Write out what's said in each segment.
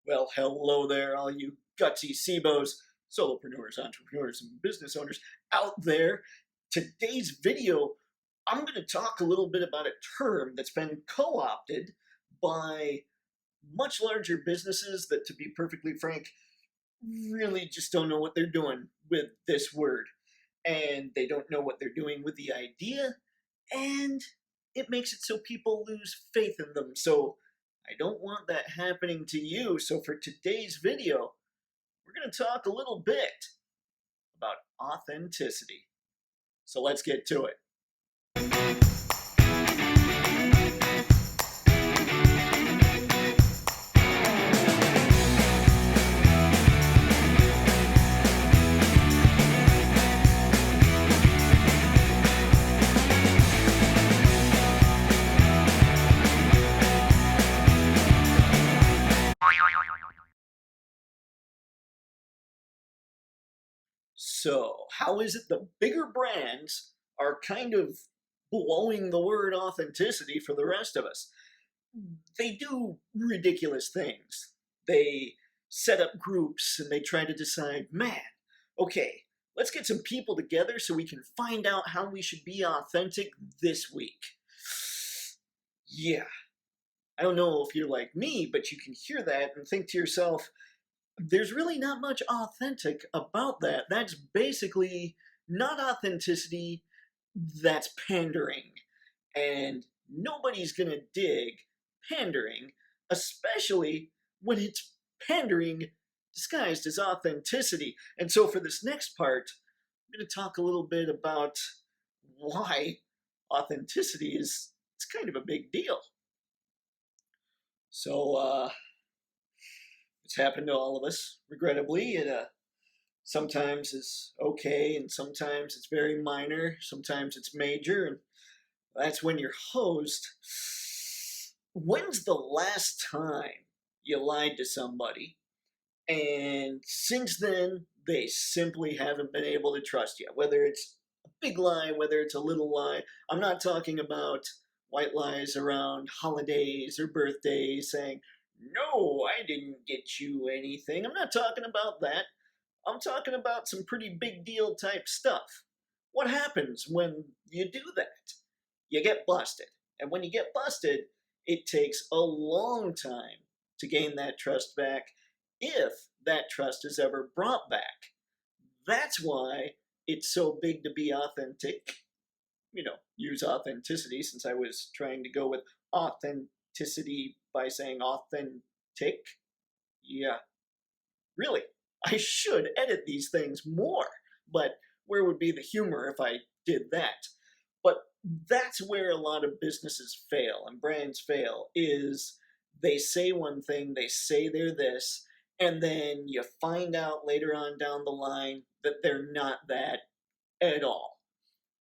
Well, hello there, all you gutsy SIBOs, solopreneurs, entrepreneurs, and business owners out there. Today's video, I'm going to talk a little bit about a term that's been co-opted by much larger businesses that, to be perfectly frank, really just don't know what they're doing with this word. And they don't know what they're doing with the idea, and it makes it so people lose faith in them. So I don't want that happening to you. So for today's video, we're going to talk a little bit about authenticity. So let's get to it. So, how is it the bigger brands are kind of blowing the word authenticity for the rest of us? They do ridiculous things. They set up groups and they try to decide, man, okay, let's get some people together so we can find out how we should be authentic this week. Yeah, I don't know if you're like me, but you can hear that and think to yourself, there's really not much authentic about that. That's basically not authenticity, that's pandering. And nobody's gonna dig pandering, especially when it's pandering disguised as authenticity. And so for this next part, I'm gonna talk a little bit about why authenticity is it's kind of a big deal. So it's happened to all of us, regrettably. It sometimes is okay, and sometimes it's very minor, sometimes it's major, and that's when your host. When's the last time you lied to somebody, and since then, they simply haven't been able to trust you? Whether it's a big lie, whether it's a little lie. I'm not talking about white lies around holidays or birthdays saying, no, I didn't get you anything. I'm not talking about that. I'm talking about some pretty big deal type stuff. What happens when you do that? You get busted. And when you get busted, it takes a long time to gain that trust back, if that trust is ever brought back. That's why it's so big to be authentic. Use authenticity, since I was trying to go with authenticity by saying authentic. Yeah, really, I should edit these things more, but where would be the humor if I did that? But that's where a lot of businesses fail and brands fail, is they say one thing, they say they're this, and then you find out later on down the line that they're not that at all.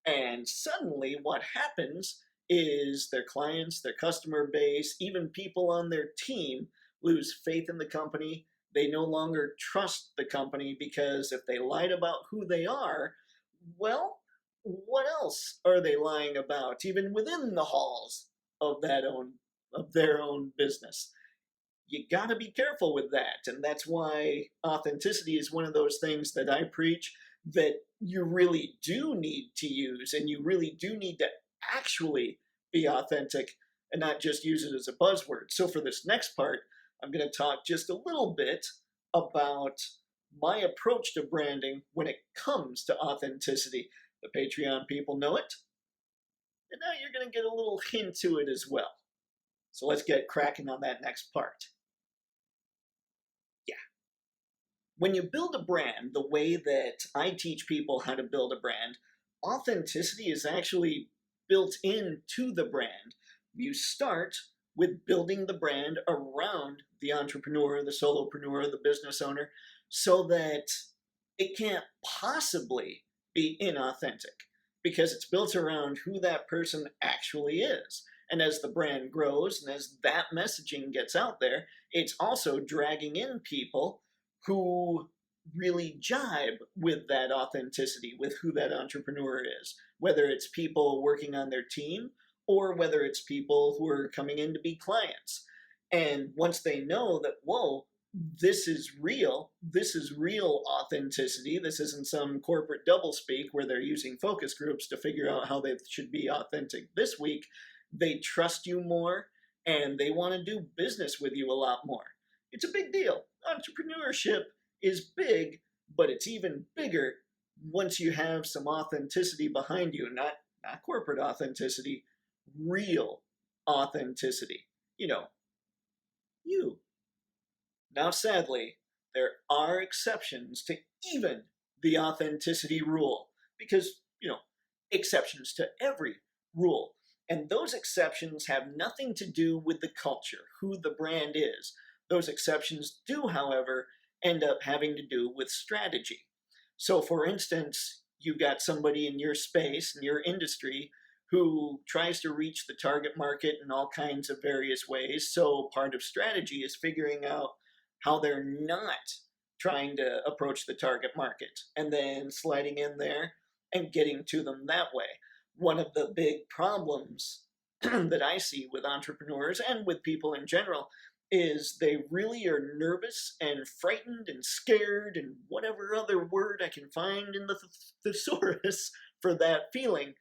And suddenly what happens is their clients, their customer base, even people on their team lose faith in the company. They no longer trust the company, because if they lied about who they are, well, what else are they lying about, even within the halls of their own business? You gotta be careful with that. And that's why authenticity is one of those things that I preach, that you really do need to use, and you really do need to actually be authentic and not just use it as a buzzword. So for this next part, I'm going to talk just a little bit about my approach to branding when it comes to authenticity. The Patreon people know it, and now you're going to get a little hint to it as well. So let's get cracking on that next part. When you build a brand the way that I teach people how to build a brand, authenticity is actually built into the brand. You start with building the brand around the entrepreneur, the solopreneur, the business owner, so that it can't possibly be inauthentic, because it's built around who that person actually is. And as the brand grows and as that messaging gets out there, it's also dragging in people who really jibe with that authenticity, with who that entrepreneur is, whether it's people working on their team or whether it's people who are coming in to be clients. And once they know that, whoa, this is real. This is real authenticity. This isn't some corporate doublespeak where they're using focus groups to figure out how they should be authentic this week. They trust you more and they want to do business with you a lot more. It's a big deal. Entrepreneurship is big, but it's even bigger once you have some authenticity behind you, not corporate authenticity, real authenticity. You. Now, sadly, there are exceptions to even the authenticity rule because, exceptions to every rule. And those exceptions have nothing to do with the culture, who the brand is. Those exceptions do, however, end up having to do with strategy. So, for instance, you've got somebody in your space, in your industry, who tries to reach the target market in all kinds of various ways. So, part of strategy is figuring out how they're not trying to approach the target market and then sliding in there and getting to them that way. One of the big problems that I see with entrepreneurs and with people in general is they really are nervous and frightened and scared and whatever other word I can find in the thesaurus for that feeling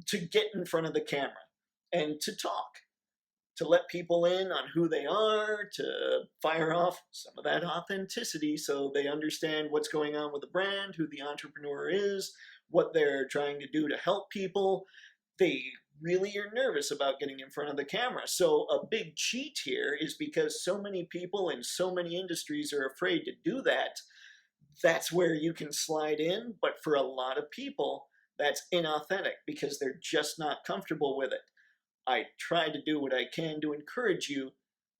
to get in front of the camera and to talk, to let people in on who they are, to fire off some of that authenticity so they understand what's going on with the brand, who the entrepreneur is, what they're trying to do to help people. They really are nervous about getting in front of the camera. So a big cheat here is because so many people in so many industries are afraid to do that. That's where you can slide in, but for a lot of people, that's inauthentic because they're just not comfortable with it. I try to do what I can to encourage you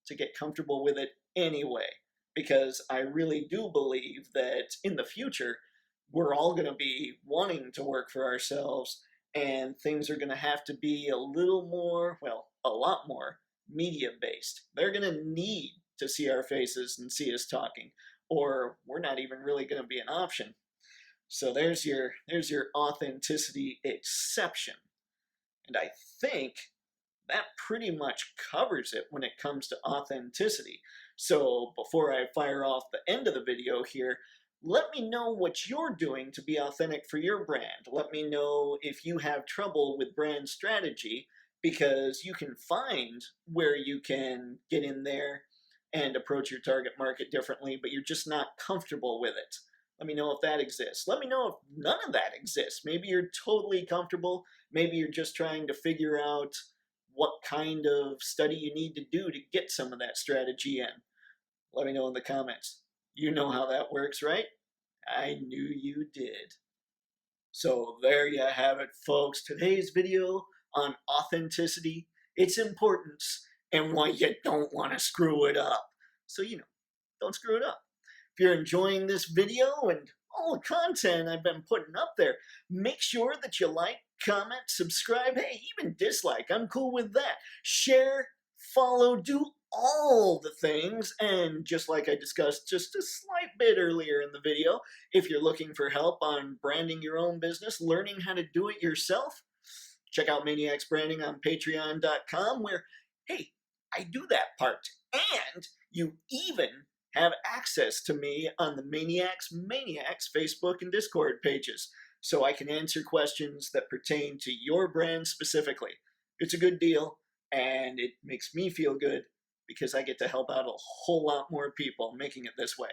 to get comfortable with it anyway, because I really do believe that in the future, we're all going to be wanting to work for ourselves, and things are going to have to be a little more, well, a lot more media-based. They're going to need to see our faces and see us talking, or we're not even really going to be an option. So there's your authenticity exception. And I think that pretty much covers it when it comes to authenticity. So before I fire off the end of the video here, let me know what you're doing to be authentic for your brand. Let me know if you have trouble with brand strategy, because you can find where you can get in there and approach your target market differently, but you're just not comfortable with it. Let me know if that exists. Let me know if none of that exists. Maybe you're totally comfortable. Maybe you're just trying to figure out what kind of study you need to do to get some of that strategy in. Let me know in the comments. You know how that works, right? I knew you did. So there you have it, folks. Today's video on authenticity, its importance, and why you don't want to screw it up. So, don't screw it up. If you're enjoying this video and all the content I've been putting up there, make sure that you like, comment, subscribe, hey, even dislike. I'm cool with that. Share, follow, do all the things. And just like I discussed just a slight bit earlier in the video, if you're looking for help on branding your own business, learning how to do it yourself, check out Mayniax Branding on patreon.com, where, hey, I do that part. And you even have access to me on the Mayniax Facebook and Discord pages, so I can answer questions that pertain to your brand specifically. It's a good deal, and it makes me feel good because I get to help out a whole lot more people making it this way.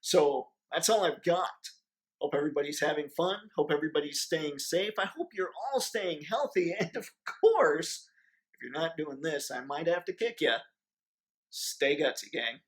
So that's all I've got. Hope everybody's having fun. Hope everybody's staying safe. I hope you're all staying healthy. And of course, if you're not doing this, I might have to kick you. Stay gutsy, gang.